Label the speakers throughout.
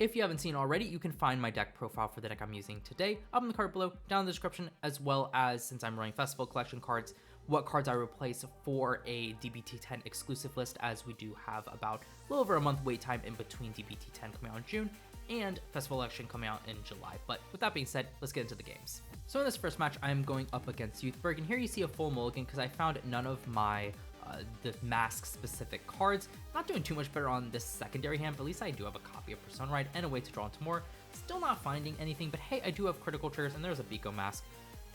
Speaker 1: If you haven't seen already, you can find my deck profile for the deck I'm using today up in the card below, down in the description, as well as, since I'm running festival collection cards, what cards I replace for a D-BT10 exclusive list, as we do have about a little over a month wait time in between D-BT10 coming out in June and festival collection coming out in July. But with that being said, let's get into the games. So in this first match, I'm going up against Youthberk, and here you see a full mulligan because I found none of my the mask specific cards. Not doing too much better on this secondary hand, but at least I do have a copy of Persona Ride and a way to draw into more. Still not finding anything, but hey, I do have critical triggers, and there's a v.II mask.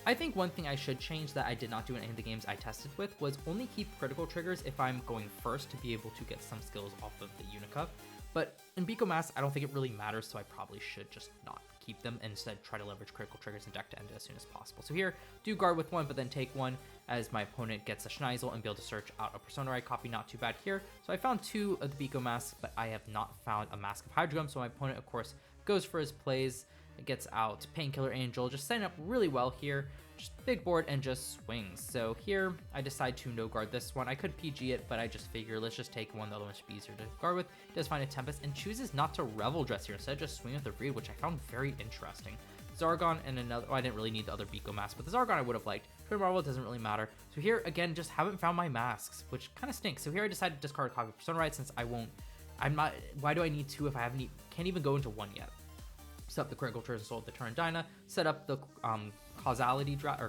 Speaker 1: I think one thing I should change that I did not do in any of the games I tested with was only keep critical triggers if I'm going first to be able to get some skills off of the Unica. But in v.II Masques, I don't think it really matters, so I probably should just not keep them and instead try to leverage critical triggers and deck to end as soon as possible. So here, do guard with one, but then take one as my opponent gets a Schneasel and be able to search out a Persona Ride copy. Not too bad here. So I found two of the v.II Masques, but I have not found a Mask of Hydro Gum, so my opponent, of course, goes for his plays. It gets out Painkiller Angel, just setting up really well here. Just big board and just swings. So here I decide to no guard this one. I could PG it, but I just figure let's just take one. The other one should be easier to guard with. Does find a Tempest and chooses not to Revel-Dress here. Instead, just swing with the Reed, which I found very interesting. Zargon and another. Oh, I didn't really need the other v.II mask, but the Zargon I would have liked. Twin Marvel doesn't really matter. So here again, just haven't found my masks, which kind of stinks. So here I decided to discard a copy of Persona Ride since I won't. I'm not. Why do I need two if I haven't? Can't even go into one yet. Set up the critical triggers and soul the turn Dyna, set up the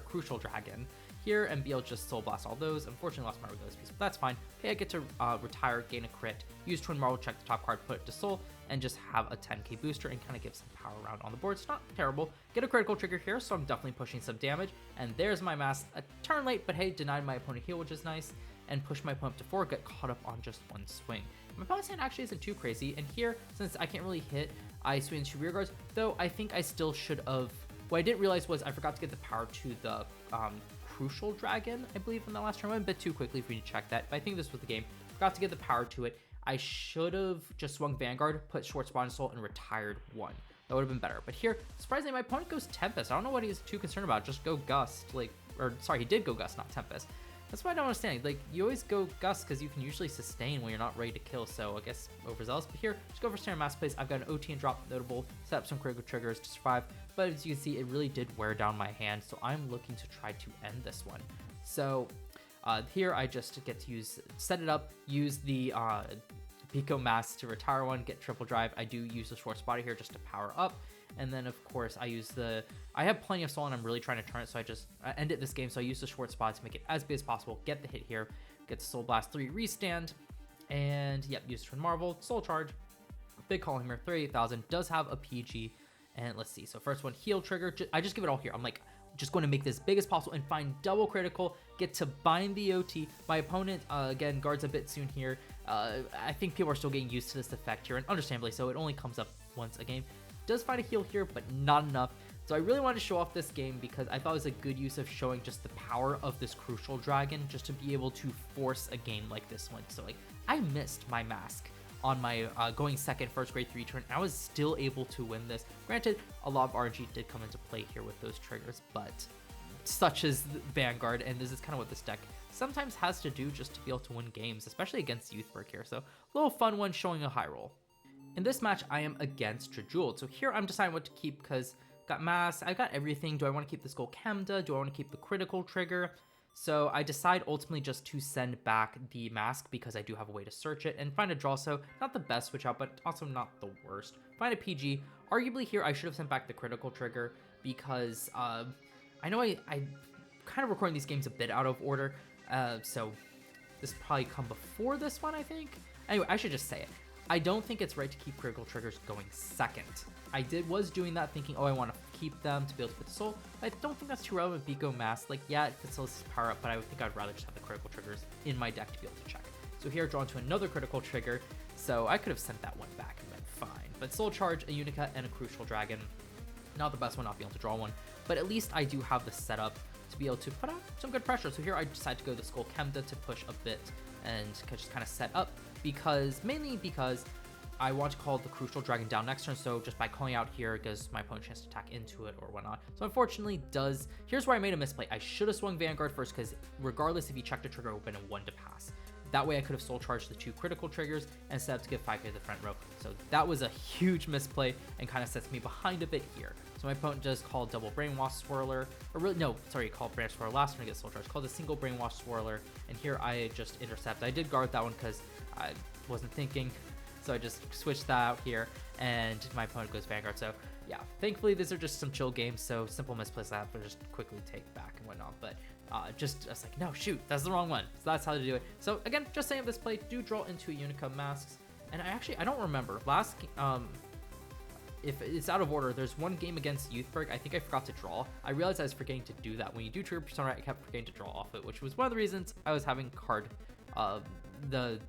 Speaker 1: Crucial Dragon here, and be able to just Soul Blast all those. Unfortunately, lost my Rego's piece, but that's fine. Okay, I get to retire, gain a crit, use Twin Marvel, check the top card, put it to Soul, and just have a 10k booster and kind of give some power around on the board. It's not terrible. Get a critical trigger here, so I'm definitely pushing some damage. And there's my mask. A turn late, but hey, denied my opponent heal, which is nice, and push my opponent to 4, get caught up on just one swing. My opponent's hand actually isn't too crazy, and here, since I can't really hit, I swing into rear guards, though I think I still should have. What I didn't realize was I forgot to get the power to the Crucial Dragon, I believe, in the last turn. I went a bit too quickly for you to check that, but I think this was the game. Forgot to get the power to it. I should have just swung Vanguard, put Short Spawn Soul, and retired one. That would have been better. But here, surprisingly, my opponent goes Tempest. I don't know what he's too concerned about. Just go Gust. He did go Gust, not Tempest. That's why I don't understand. Like, you always go Gust because you can usually sustain when you're not ready to kill. So I guess overzealous. But here, just go for Standard Mask Plays. I've got an OT and drop notable, set up some critical triggers to survive. But as you can see, it really did wear down my hand. So I'm looking to try to end this one. So here I just get to set it up, use the v.II Mask to retire one, get triple drive. I do use the short spotter here just to power up. And then, of course, I have plenty of soul, and I'm really trying to turn it, so I just ended this game. So I use the short spot to make it as big as possible, get the hit here, get the Soul Blast 3 restand, and yep, use Twin Marvel, Soul Charge, big calling here, 38,000, does have a PG, and let's see. So first one, heal trigger, I just give it all here. I'm like, just going to make this big as possible and find double critical, get to bind the OT. My opponent, again, guards a bit soon here. I think people are still getting used to this effect here, and understandably so, it only comes up once a game. Does find a heal here, but not enough. So I really wanted to show off this game because I thought it was a good use of showing just the power of this Crucial Dragon, just to be able to force a game like this one. So like, I missed my mask on my going second first grade 3 turn. I was still able to win this. Granted, a lot of RNG did come into play here with those triggers, but such as Vanguard, and this is kind of what this deck sometimes has to do just to be able to win games, especially against Youthberk here. So a little fun one showing a high roll. In this match, I am against Drajeweled. So here I'm deciding what to keep because got Mask, I've got everything. Do I want to keep this Gold Chemda? Do I want to keep the critical trigger? So I decide ultimately just to send back the mask because I do have a way to search it and find a draw. So not the best switch out, but also not the worst. Find a PG. Arguably here, I should have sent back the critical trigger because I know I kind of recording these games a bit out of order. So this probably come before this one, I think. Anyway, I should just say it. I don't think it's right to keep critical triggers going second. I was doing that thinking, oh, I want to keep them to be able to put the soul. I don't think that's too relevant with v.II Masques. Like, yeah, it facilitates power up, but I would think I'd rather just have the critical triggers in my deck to be able to check. So here, drawn to another critical trigger. So I could have sent that one back and been fine. But Soul Charge, a Unica, and a Crucial Dragon. Not the best one, not being able to draw one. But at least I do have the setup to be able to put out some good pressure. So here I decide to go the Skull Chemda to push a bit and just kind of set up. Mainly because I want to call the Crucial Dragon down next turn, so just by calling out here, it gives my opponent a chance to attack into it or whatnot. So unfortunately here's where I made a misplay. I should have swung Vanguard first, because regardless if he checked a trigger, it would have been a 1 to pass. That way I could have soul charged the 2 critical triggers and set up to give 5k to the front row. So that was a huge misplay and kind of sets me behind a bit here. So my opponent does call double Brainwash Swirler, or really, no, sorry, called Brainwash Swirler last turn to get soul charge, called a single Brainwash Swirler, and here I just intercept. I did guard that one because I wasn't thinking, so I just switched that out here, and my opponent goes Vanguard. So yeah, thankfully these are just some chill games, so simple misplays I have to just quickly take back and whatnot, but I was like, no, shoot, that's the wrong one. So that's how to do it. So again, just saying this play, do draw into Unica Masques, and I don't remember, if it's out of order, there's one game against Youthberk, I think I forgot to draw. I realized I was forgetting to do that. When you do trigger Persona, I kept forgetting to draw off it, which was one of the reasons I was having the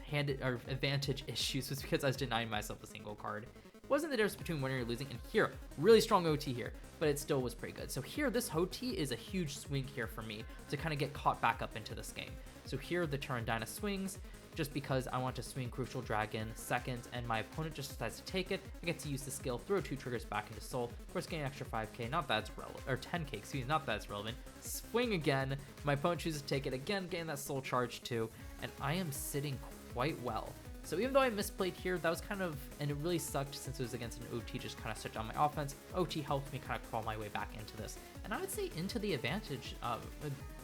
Speaker 1: hand or advantage issues, was because I was denying myself a single card. It wasn't the difference between winning or losing, and here, really strong OT here, but it still was pretty good. So here, this OT is a huge swing here for me to kind of get caught back up into this game. So here, the turn Dyna swings, just because I want to swing Crucial Dragon second, and my opponent just decides to take it. I get to use the skill, throw 2 triggers back into Soul, of course getting an extra 5k, not that it's relevant, or 10k, excuse me, not that it's relevant. Swing again, my opponent chooses to take it again, getting that Soul Charge too, and I am sitting quite well. So even though I misplayed here, that was kind of, and it really sucked since it was against an OT, just kind of switch on my offense. OT helped me kind of crawl my way back into this. And I would say into the advantage,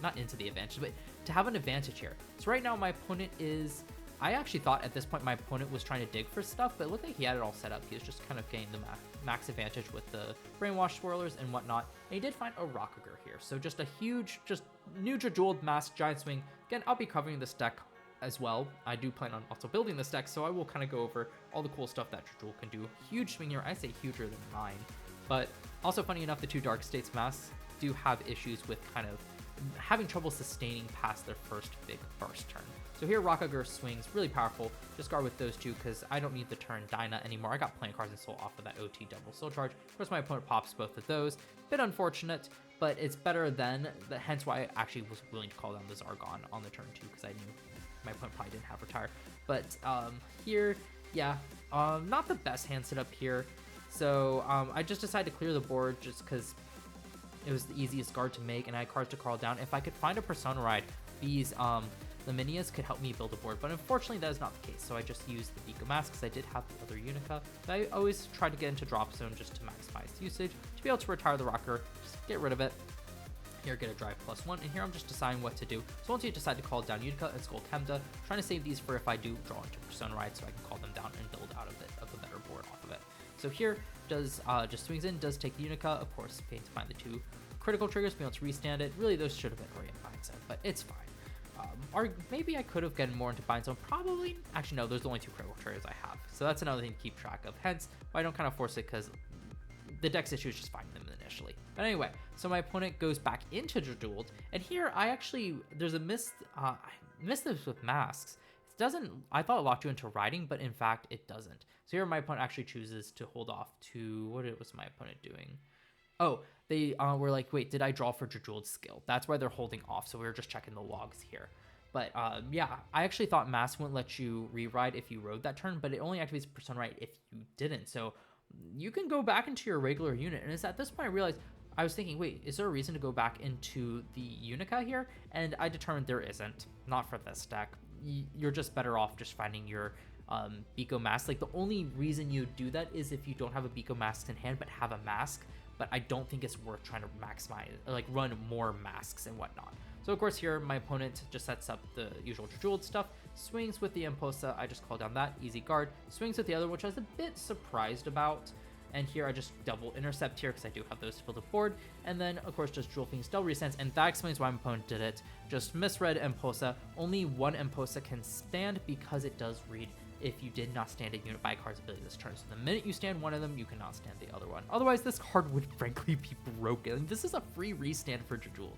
Speaker 1: not into the advantage, but to have an advantage here. So right now my opponent is, I actually thought at this point my opponent was trying to dig for stuff, but it looked like he had it all set up. He was just kind of getting the max advantage with the Brainwash Swirlers and whatnot. And he did find a Rockager here. So just a huge, just new Drajeweled Masques Giant Swing. Again, I'll be covering this deck as well. I do plan on also building this deck, so I will kind of go over all the cool stuff that Drajewel can do. Huge swing here, I say huger than mine. But also funny enough, the 2 Dark States masks do have issues with kind of having trouble sustaining past their first big burst turn. So here Rockager swings, really powerful. Just guard with those 2 because I don't need the turn Dyna anymore. I got playing cards and Soul off of that OT double Soul Charge. Of course my opponent pops both of those. Bit unfortunate, but it's better than, hence why I actually was willing to call down the Zargon on the turn 2 because I knew my opponent probably didn't have Retire. But here, yeah, not the best hand set up here. So I just decided to clear the board just because it was the easiest guard to make and I had cards to crawl down. If I could find a Persona Ride, these the Minias could help me build a board, but unfortunately that is not the case. So I just used the Beacon Mask because I did have the other Unica. But I always try to get into drop zone just to maximize usage, to be able to retire the Rocker, just get rid of it. Here, get a drive +1, and here I'm just deciding what to do. So once you decide to call down Utica and Skull Kemda, trying to save these for if I do draw into Persona Ride so I can call them down and build out of it, of a better board off of it. So here, does just swings in, does take the Unica, of course, paying to find the 2 critical triggers, be able to restand it. Really, those should have been already in Bind Zone, but it's fine. Or maybe I could have gotten more into Bind Zone, probably. Actually, no, there's only 2 critical triggers I have. So that's another thing to keep track of. Hence, why I don't kind of force it, because the deck's issue is just finding them initially. But anyway, so my opponent goes back into Drajeweled, and here I actually, there's a I missed this with Masks. It doesn't, I thought it locked you into Riding, but in fact, it doesn't. So here my opponent actually chooses to hold off to, what was my opponent doing? Oh, they were like, wait, did I draw for Drajeweled's skill? That's why they're holding off, so we were just checking the logs here. But yeah, I actually thought Mask wouldn't let you re-ride if you rode that turn, but it only activates Persona Ride if you didn't. So you can go back into your regular unit, and it's at this point I realized, I was thinking, wait, is there a reason to go back into the Unica here? And I determined there isn't, not for this deck. You're just better off just finding your Beacon Mask. Like, the only reason you do that is if you don't have a Beacon Mask in hand but have a mask, but I don't think it's worth trying to maximize, like run more masks and whatnot. So of course here, my opponent just sets up the usual Drajeweled stuff, swings with the Imposa, I just call down that, easy guard, swings with the other, which I was a bit surprised about, and here I just double intercept here because I do have those to build a board, and then of course just Jewel Fiend still restands, and that explains why my opponent did it. Just misread Imposa, only one Imposa can stand because it does read if you did not stand a unit by a card's ability this turn. So the minute you stand one of them, you cannot stand the other one. Otherwise, this card would frankly be broken. This is a free restand for Drajeweled.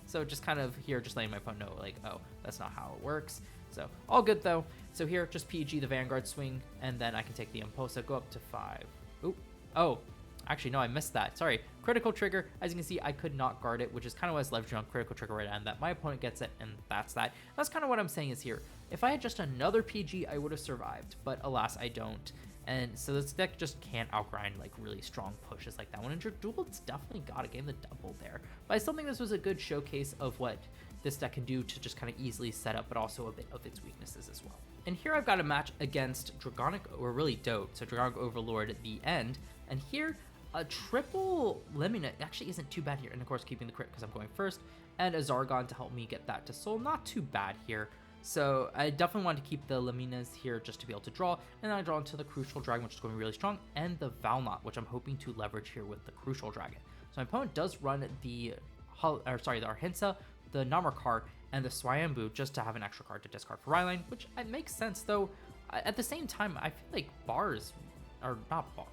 Speaker 1: So just kind of here, just letting my opponent know, like, oh, that's not how it works. So all good though. So here, just PG the Vanguard swing, and then I can take the Imposa, go up to 5. Oop. Oh, actually, no, I missed that. Sorry. Critical trigger. As you can see, I could not guard it, which is kind of what I was leveraging on critical trigger right on that. My opponent gets it, and that's that. That's kind of what I'm saying is here. If I had just another PG, I would have survived, but alas, I don't. And so this deck just can't outgrind like really strong pushes like that one. And Drajeweled's definitely got to gain the double there. But I still think this was a good showcase of what this deck can do to just kind of easily set up, but also a bit of its weaknesses as well. And here I've got a match against Dragonic, or really DOTE, so Dragonic Overlord at the end. And here, a triple Lemina actually isn't too bad here. And of course, keeping the crit because I'm going first. And a Zargon to help me get that to Soul. Not too bad here. So I definitely want to keep the Laminas here just to be able to draw. And then I draw into the Crucial Dragon, which is going to be really strong. And the Valnot, which I'm hoping to leverage here with the Crucial Dragon. So my opponent does run the Arhinsa, the Namorcar, and the Swayambu just to have an extra card to discard for Ryline, which makes sense, though. At the same time, I feel like Bars, or not Bar,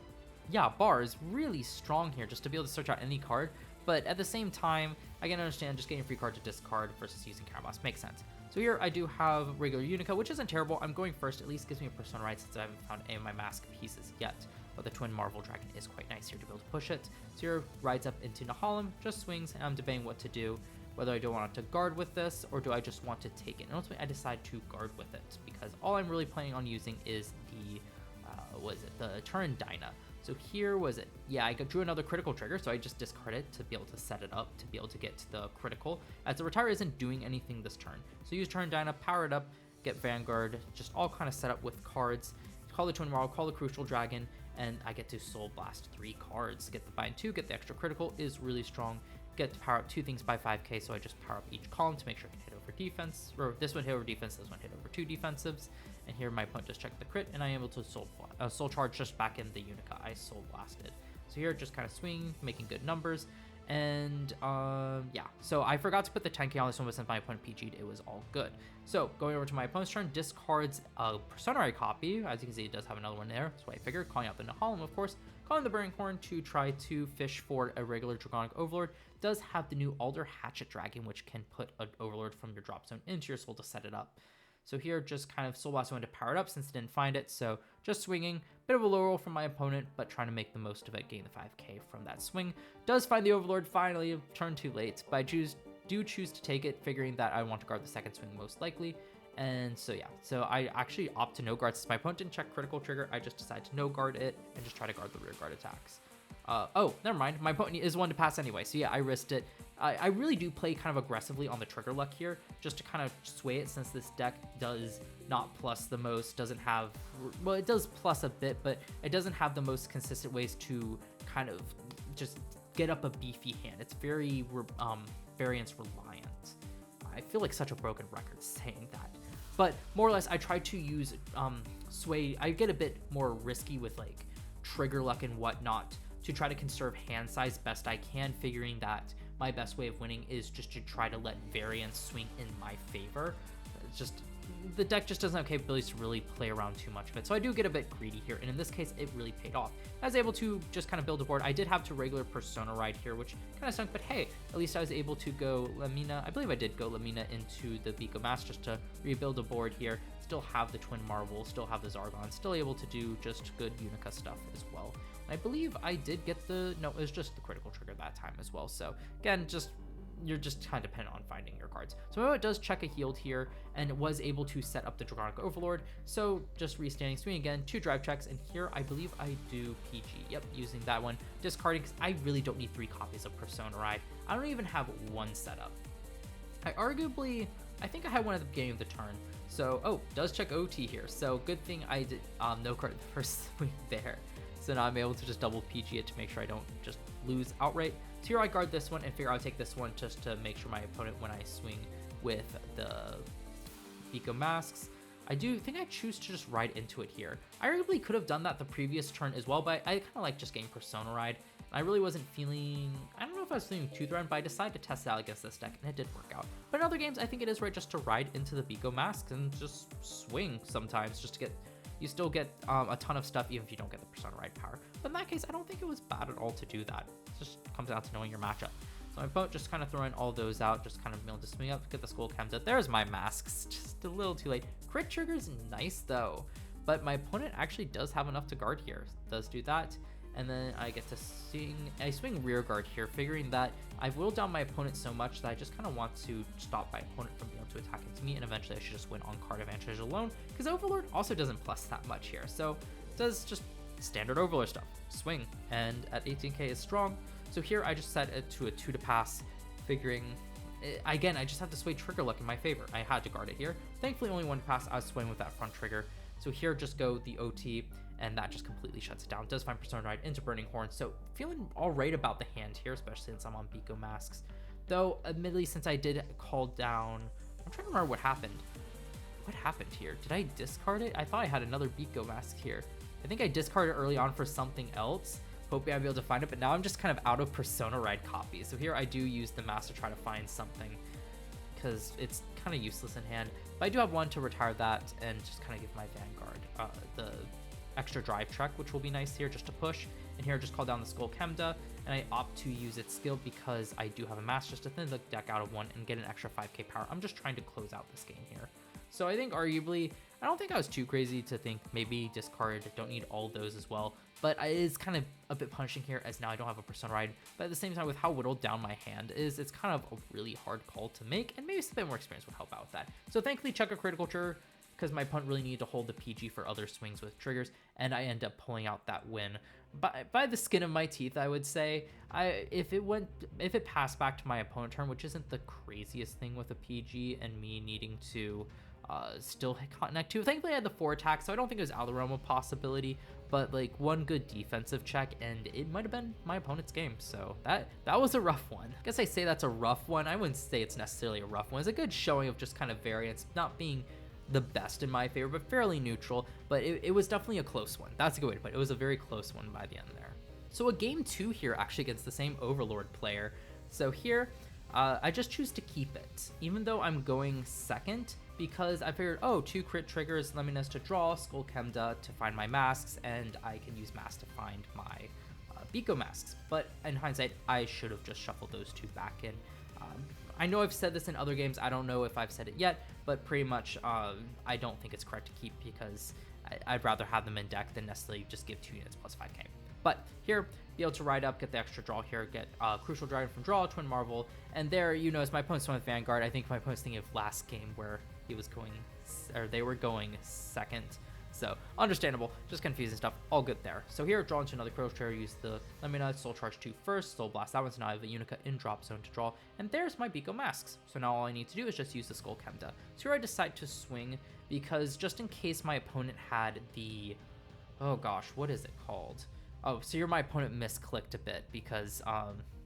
Speaker 1: yeah, Bars, really strong here just to be able to search out any card. But at the same time, I can understand just getting a free card to discard versus using Caramas. Makes sense. So here I do have regular Unica, which isn't terrible. I'm going first, at least gives me a Persona Ride since I haven't found any of my mask pieces yet. But the Twin Marvel Dragon is quite nice here to be able to push it. So here rides up into Nahalem, just swings, and I'm debating what to do. Whether I do want to guard with this, or do I just want to take it. And ultimately, I decide to guard with it, because all I'm really planning on using is the, the Turin Dyna. So here was it. Yeah, I drew another critical trigger, so I just discard it to be able to set it up, to be able to get to the critical, as the Retire isn't doing anything this turn. So use Turin Dyna, power it up, get Vanguard, just all kind of set up with cards. Call the Twin Marvel, call the Crucial Dragon, and I get to Soul Blast 3 cards. Get the Bind 2, get the extra critical, is really strong. Get to power up 2 things by 5k, so I just power up each column to make sure I can hit over defense, or this one hit over defense, this one hit over 2 defensives, and here my opponent just checked the crit, and I am able to soul charge just back in the Unica I Soul Blasted. So here just kind of swing, making good numbers, and yeah, so I forgot to put the 10k on this one, but since my opponent PG'd, it was all good. So going over to my opponent's turn, discards a Persona Ride copy. As you can see, it does have another one there, that's what I figured, calling out the Nahalem, of course, calling the Burning Horn to try to fish for a regular Dragonic Overlord. Does have the new Alder Hatchet Dragon, which can put an Overlord from your drop zone into your soul to set it up. So here, just kind of Soul Blast one to power it up since it didn't find it. So just swinging, bit of a low roll from my opponent, but trying to make the most of it, getting the 5k from that swing. Does find the Overlord finally, turn too late, but I do choose to take it, figuring that I want to guard the second swing most likely. And so yeah, so I actually opt to no guard since my opponent didn't check critical trigger. I just decide to no guard it and just try to guard the rear guard attacks. Oh, never mind. My opponent is one to pass anyway, so yeah, I risked it. I really do play kind of aggressively on the trigger luck here, just to kind of sway it, since this deck does not plus the most, doesn't have, well, it does plus a bit, but it doesn't have the most consistent ways to kind of just get up a beefy hand. It's very variance reliant. I feel like such a broken record saying that. But more or less, I try to use sway. I get a bit more risky with like trigger luck and whatnot to try to conserve hand size best I can, figuring that my best way of winning is just to try to let variance swing in my favor. It's just, the deck just doesn't have capabilities to really play around too much of it. So I do get a bit greedy here, and in this case, it really paid off. I was able to just kind of build a board. I did have to regular Persona Ride here, which kind of stunk, but hey, at least I was able to go Lamina. I believe I did go Lamina into the DOTE Masques just to rebuild a board here. Still have the Twin Marvel, still have the Zargon, still able to do just good Unica stuff as well. I believe I did get no, it was just the critical trigger that time as well. So again, you're just kind of dependent on finding your cards. So it does check a healed here and was able to set up the Dragonic Overlord. So just restanding swing again, 2 drive checks, and here I believe I do PG. Yep, using that one, discarding because I really don't need 3 copies of Persona Ride. I don't even have 1 setup. I think I had one at the beginning of the turn. So, oh, does check OT here. So good thing I did no card the first swing there. So now I'm able to just double PG it to make sure I don't just lose outright. So here I guard this one and figure I'll take this one just to make sure my opponent, when I swing with the DOTE Masques, I do think I choose to just ride into it here. I really could have done that the previous turn as well, but I kind of like just getting Persona Ride. I really wasn't feeling, I don't know if I was feeling too threatened, but I decided to test it out against this deck, and it did work out. But in other games, I think it is right just to ride into the DOTE Masques and just swing sometimes, just to get, you still get a ton of stuff even if you don't get the Persona Ride power. But in that case, I don't think it was bad at all to do that. It just comes down to knowing your matchup. So my opponent just kind of throwing all those out, just kind of being able to swing up, get the Skull Chems out. There's my masks, just a little too late. Crit trigger's nice though, but my opponent actually does have enough to guard here. Does do that. And then I get to swing rear guard here, figuring that I've whittled down my opponent so much that I just kind of want to stop my opponent from being able to attack into me, and eventually I should just win on card advantage alone, because Overlord also doesn't plus that much here. So it does just standard Overlord stuff, swing, and at 18k is strong. So here I just set it to a 2 to pass, figuring Again, I just have to sway trigger luck in my favor. I had to guard it here. Thankfully, only one pass. I was swaying with that front trigger. So here, just go the OT, and that just completely shuts it down. Does find Persona Ride into Burning Horn. So feeling all right about the hand here, especially since I'm on V.II Masques. Though, admittedly, since I did call down, I'm trying to remember what happened. What happened here? Did I discard it? I thought I had another V.II Masque here. I think I discarded early on for something else. Hoping I'll be able to find it, but now I'm just kind of out of Persona Ride copies. So here I do use the mask to try to find something, because it's kind of useless in hand. But I do have one to retire that and just kind of give my Vanguard the extra drive trek, which will be nice here just to push. And here I just call down the Skull Chemda, and I opt to use its skill because I do have a mask just to thin the deck out of one and get an extra 5k power. I'm just trying to close out this game here. So I think arguably, I don't think I was too crazy to think maybe discard, don't need all those as well. But it is kind of a bit punishing here as now I don't have a Persona Ride. But at the same time, with how whittled down my hand is, it's kind of a really hard call to make. And maybe a bit more experience would help out with that. So thankfully, check a critical trigger because my opponent really needed to hold the PG for other swings with triggers. And I end up pulling out that win by the skin of my teeth, I would say. If it passed back to my opponent turn, which isn't the craziest thing with a PG and me needing to still connect to. Thankfully, I had the 4 attack, so I don't think it was out of the realm of possibility. But like one good defensive check, and it might have been my opponent's game. So that was a rough one. I guess I say that's a rough one. I wouldn't say it's necessarily a rough one. It's a good showing of just kind of variance, not being the best in my favor, but fairly neutral. But it was definitely a close one. That's a good way to put it. It was a very close one by the end there. So a game 2 here actually against the same Overlord player. So here, I just choose to keep it, even though I'm going second, because I figured, oh, 2 crit triggers, Lemoness to draw, Skull Chemda to find my masks, and I can use masks to find my V.II Masques. But in hindsight, I should have just shuffled those 2 back in. I know I've said this in other games, I don't know if I've said it yet, but pretty much I don't think it's correct to keep because I'd rather have them in deck than necessarily just give 2 units plus 5k. But here, be able to ride up, get the extra draw here, get Crucial Dragon from draw, Twin Marvel, and there, you know, as my opponent's went with Vanguard, I think my opponent's thinking of last game where he was going, or they were going second. So understandable, just confusing stuff, all good there. So here, draw into another Crucial Trigger, use the Nemona, Soul Charge 2 first, Soul Blast that one, so now I have a Unica in drop zone to draw, and there's my V.II Masques. So now all I need to do is just use the Skull Chemda. So here I decide to swing, because just in case my opponent had the, oh gosh, what is it called? Oh, so here my opponent misclicked a bit because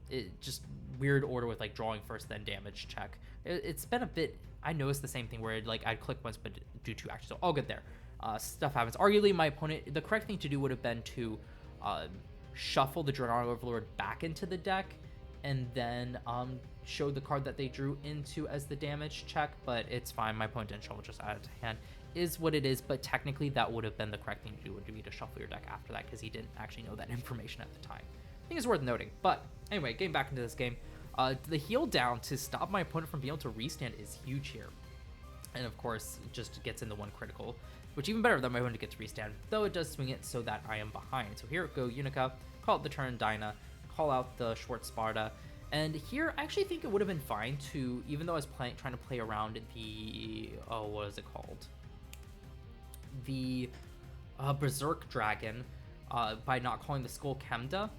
Speaker 1: it just weird order with like drawing first then damage check. It's been a bit, I noticed the same thing where like I'd click once but do 2 actions, so all good there. Stuff happens. Arguably my opponent, the correct thing to do would have been to shuffle the Dreadnought Overlord back into the deck and then show the card that they drew into as the damage check, but it's fine. My opponent didn't shuffle, just added to hand. Is what it is, but technically that would have been the correct thing to do, would be to shuffle your deck after that because he didn't actually know that information at the time. I think it's worth noting. But anyway, getting back into this game, the heal down to stop my opponent from being able to restand is huge here. And of course, just gets into 1 critical, which even better than my opponent gets restand, though it does swing it so that I am behind. So here go Unica, call out the turn Dyna, call out the short Sparta, and here I actually think it would have been fine to, even though I was trying to play around the, oh, what is it called? The Berserk Dragon by not calling the Skull Chemda,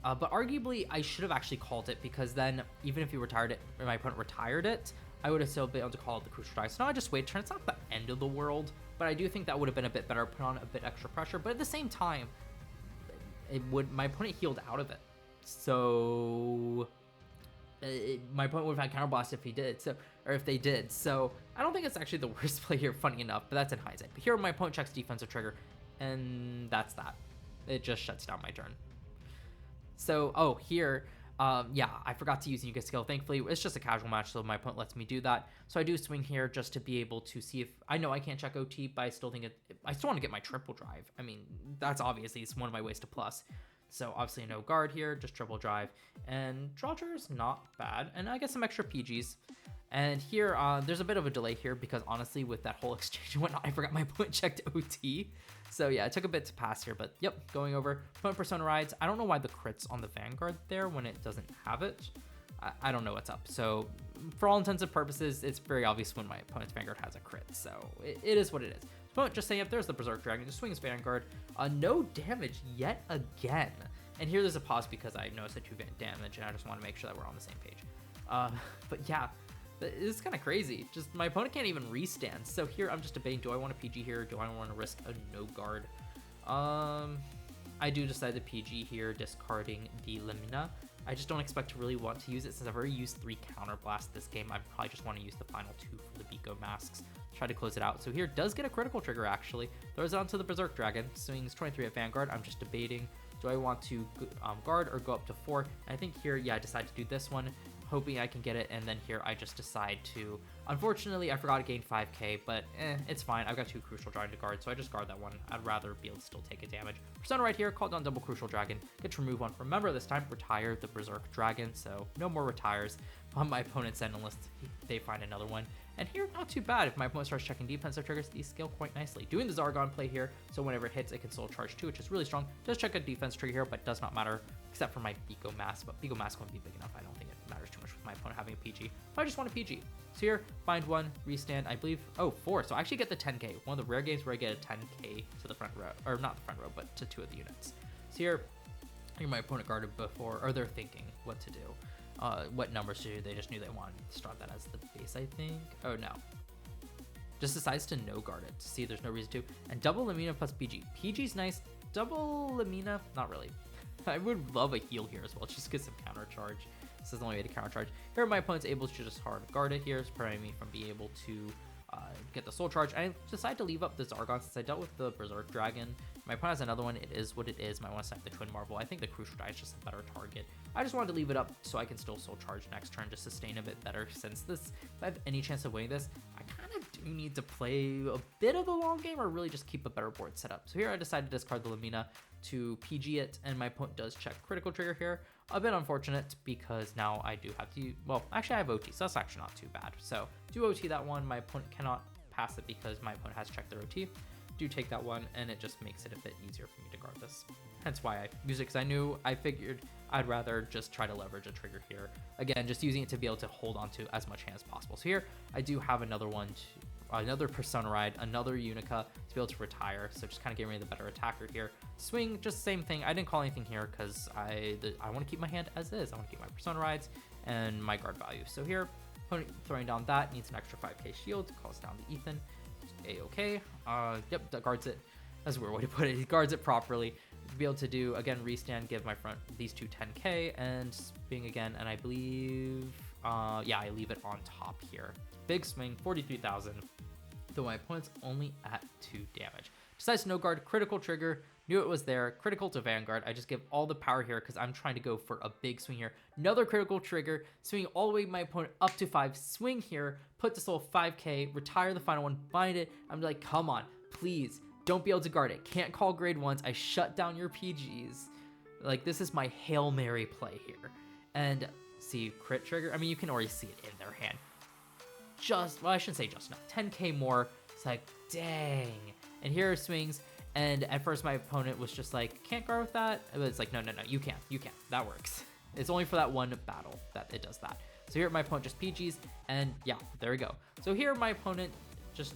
Speaker 1: but arguably I should have actually called it, because then even if he retired it, or my opponent retired it, I would have still been able to call it the Crucial Dragon. So now I just wait turn. It's not the end of the world, but I do think that would have been a bit better, put on a bit extra pressure, but at the same time, my opponent healed out of it, so my opponent would have had counterblast if he did, so, or if they did. So I don't think it's actually the worst play here, funny enough, but that's in hindsight. But here my opponent checks defensive trigger, and that's that. It just shuts down my turn. So, oh, here, yeah, I forgot to use Unica skill. Thankfully, it's just a casual match, so my opponent lets me do that. So I do swing here just to be able to see if, I know I can't check OT, but I still think I still want to get my triple drive. I mean, that's obviously, it's one of my ways to plus. So obviously no guard here, just triple drive, and draw trigger is not bad, and I get some extra PGs. And here, there's a bit of a delay here because honestly, with that whole exchange and whatnot, I forgot my opponent checked OT. So yeah, it took a bit to pass here, but yep, going over. Opponent Persona rides. I don't know why the crit's on the Vanguard there when it doesn't have it. I don't know what's up. So for all intents and purposes, it's very obvious when my opponent's Vanguard has a crit. So it is what it is. Opponent just saying, if there's the Berserk Dragon, just swings Vanguard. No damage yet again. And here there's a pause because I noticed the 2 damage, and I just want to make sure that we're on the same page. But yeah, it's kind of crazy. Just my opponent can't even restand. So here I'm just debating, do I want to PG here? Do I want to risk a no guard? I do decide to PG here, discarding the Nemona. I just don't expect to really want to use it since I've already used 3 Counterblast this game. I probably just want to use the final 2 for the DOTE Masques. Try to close it out. So here does get a critical trigger actually. Throws it onto the Berserk Dragon. Swings 23 at Vanguard. I'm just debating, do I want to guard or go up to 4? And I think here, yeah, I decide to do this one, hoping I can get it, and then here I just decide to, unfortunately I forgot to gain 5k, but it's fine. I've got 2 Crucial Dragon to guard, so I just guard that one. I'd rather be able to still take a damage. Persona right here, call down double Crucial Dragon, get to remove one. Remember this time, retire the Berserk Dragon, so no more retires on my opponent's end unless they find another one. And here, not too bad. If my opponent starts checking defensive triggers, these scale quite nicely. Doing the Zargon play here, so whenever it hits, it can soul charge too, which is really strong. Does check a defense trigger here, but does not matter, except for my DOTE Masque, but DOTE Masque won't be big enough. I don't think it matters too much with my opponent having a PG. But I just want a PG. So here, find one, restand, I believe, 4. So I actually get the 10k. One of the rare games where I get a 10k to the front row, or not the front row, but to 2 of the units. So here my opponent guarded before, or they're thinking what to do. What numbers to do. They just knew they wanted to start that as the base, I think. Oh no. Just decides to no guard it. See, there's no reason to. And double Nemona plus PG. PG's nice. Double Nemona, not really. I would love a heal here as well, just get some counter charge. This is the only way to counter charge. Here, my opponent's able to just hard guard it here, preventing me from being able to get the soul charge. I decided to leave up the Zargon since I dealt with the Berserk Dragon. My opponent has another one. It is what it is. Might want to snap the Twin Marvel. I think the Crucial Die is just a better target. I just wanted to leave it up so I can still soul charge next turn to sustain a bit better, since this, if I have any chance of winning this, I kind of do need to play a bit of the long game or really just keep a better board set up. So here I decided to discard the Nemona to PG it, and my opponent does check critical trigger here. A bit unfortunate because now I do have to, well, actually I have OT, so that's actually not too bad. So do OT that one. My opponent cannot pass it because my opponent has checked their OT. Do take that one, and it just makes it a bit easier for me to guard this. Hence why I use it, because I figured I'd rather just try to leverage a trigger here. Again, just using it to be able to hold on to as much hand as possible. So here I do have another one, another Persona Ride, another Unica to be able to retire. So just kind of getting rid of the better attacker here. Swing, just same thing. I didn't call anything here because I want to keep my hand as is. I want to keep my Persona Rides and my guard value. So here, opponent throwing down that, needs an extra 5k shield, calls down the Ethan. A-okay. Yep, that guards it. That's a weird way to put it. He guards it properly. To be able to do, again, restand, give my front these 2 10k, and swing again, and I believe, yeah, I leave it on top here. Big swing, 43,000, though my opponent's only at 2 damage. Decides to no guard, critical trigger, knew it was there, critical to Vanguard. I just give all the power here because I'm trying to go for a big swing here. Another critical trigger, swing all the way my opponent up to 5, swing here, put the soul 5k, retire the final one, bind it. I'm like, come on, please, don't be able to guard it. Can't call grade 1s. I shut down your PGs. Like, this is my Hail Mary play here. And see, crit trigger, I mean, you can already see it in their hand. Just, well, I shouldn't say just enough, 10k more. It's like, dang. And here are swings, and at first my opponent was just like, can't guard with that. But it's like, no, you can, that works. It's only for that one battle that it does that. So here my opponent just PGs, and yeah, there we go. So here my opponent just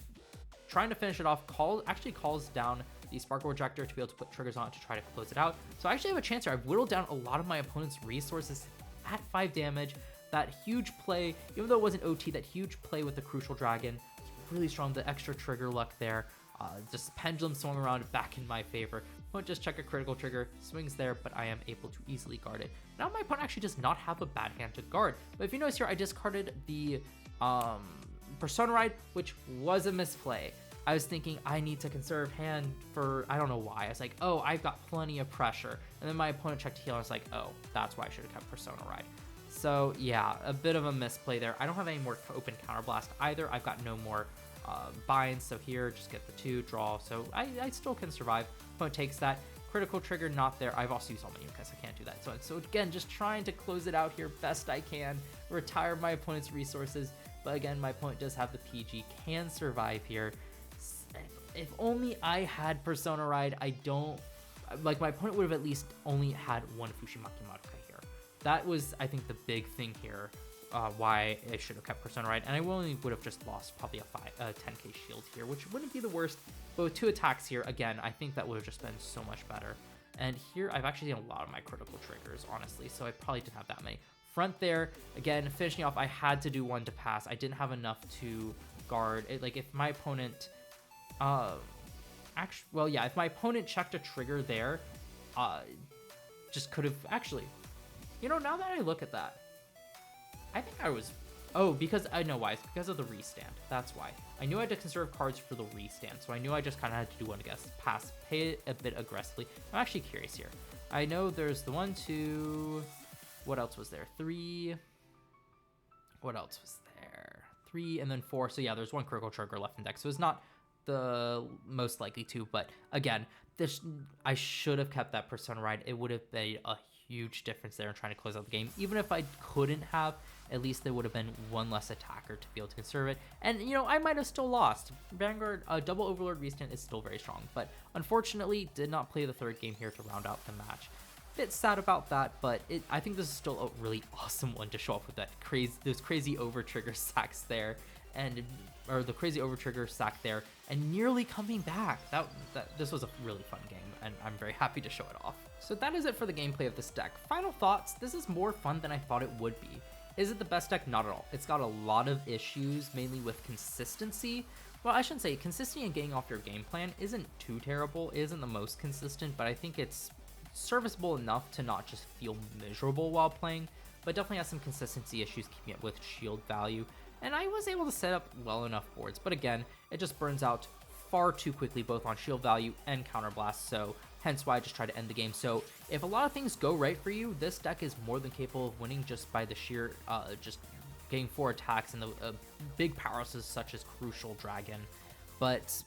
Speaker 1: trying to finish it off, actually calls down the Sparkle Rejector to be able to put triggers on it to try to close it out. So I actually have a chance here. I've whittled down a lot of my opponent's resources at 5 damage. That huge play, even though it wasn't OT, that huge play with the Crucial Dragon, really strong, the extra trigger luck there. Just pendulum swung around back in my favor. Won't just check a critical trigger, swings there, but I am able to easily guard it. Now my opponent actually does not have a bad hand to guard, but if you notice here, I discarded the Persona Ride, which was a misplay. I was thinking I need to conserve hand for, I don't know why. I was like, oh, I've got plenty of pressure. And then my opponent checked heal, and I was like, oh, that's why I should have kept Persona Ride. So yeah, a bit of a misplay there. I don't have any more open counterblast either. I've got no more binds, so here, just get the 2, draw. So I still can survive. Opponent takes that. Critical trigger, not there. I've also used all my Unicas, I can't do that. So again, just trying to close it out here best I can. Retire my opponent's resources. But again, my opponent does have the PG, can survive here. If only I had Persona Ride, I don't, like, my opponent would have at least only had 1 Fushimaki Madoka here. That was, I think, the big thing here, why I should have kept Persona Ride, and I only would have just lost probably a 10k shield here, which wouldn't be the worst, but with 2 attacks here, again, I think that would have just been so much better. And here, I've actually seen a lot of my critical triggers, honestly, so I probably didn't have that many. Front there, again, finishing off, I had to do one to pass. I didn't have enough to guard it. Like, if my opponent, if my opponent checked a trigger there, just could have, actually, you know, now that I look at that, I think I was, because I know why. It's because of the restand. That's why. I knew I had to conserve cards for the restand, so I knew I just kind of had to do one to guess. Pass, pay it a bit aggressively. I'm actually curious here. I know there's the 1, 2, what else was there? 3, what else was there? 3, and then 4. So yeah, there's 1 critical trigger left in deck, so it's not the most likely to, but again, I should have kept that Persona Ride. It would have made a huge difference there in trying to close out the game. Even if I couldn't have, at least there would have been 1 less attacker to be able to conserve it. And, you know, I might have still lost. Vanguard, double Overlord restand is still very strong, but unfortunately did not play the 3rd game here to round out the match. Bit sad about that, but I think this is still a really awesome one to show up with those crazy over trigger sacks there, or the crazy over trigger sack there, and nearly coming back. This was a really fun game, and I'm very happy to show it off. So that is it for the gameplay of this deck. Final thoughts: this is more fun than I thought it would be. Is it the best deck? Not at all. It's got a lot of issues, mainly with consistency. Well, I shouldn't say consistency and getting off your game plan isn't too terrible. It isn't the most consistent, but I think it's serviceable enough to not just feel miserable while playing, but definitely has some consistency issues keeping it with shield value. And I was able to set up well enough boards, but again, it just burns out far too quickly, both on shield value and counterblast, so hence why I just try to end the game. So if a lot of things go right for you, this deck is more than capable of winning just by the sheer, just getting 4 attacks and the big powerhouses such as Crucial Dragon. But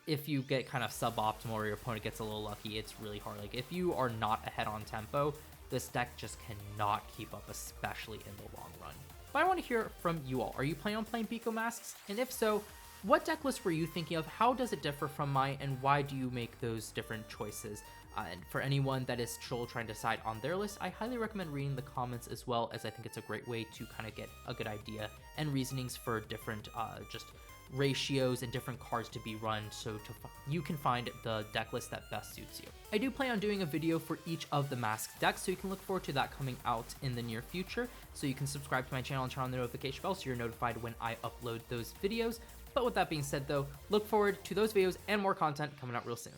Speaker 1: if you get kind of suboptimal or your opponent gets a little lucky, it's really hard. Like, if you are not ahead on tempo, this deck just cannot keep up, especially in the long run. But I want to hear from you all. Are you planning on playing Pico Masks? And if so, what deck list were you thinking of? How does it differ from mine, and why do you make those different choices? And for anyone that is still trying to decide on their list, I highly recommend reading the comments, as well as I think it's a great way to kind of get a good idea and reasonings for different just ratios and different cards to be run, so you can find the deck list that best suits you. I do plan on doing a video for each of the mask decks, so you can look forward to that coming out in the near future. So you can subscribe to my channel and turn on the notification bell so you're notified when I upload those videos. But with that being said though, look forward to those videos and more content coming out real soon.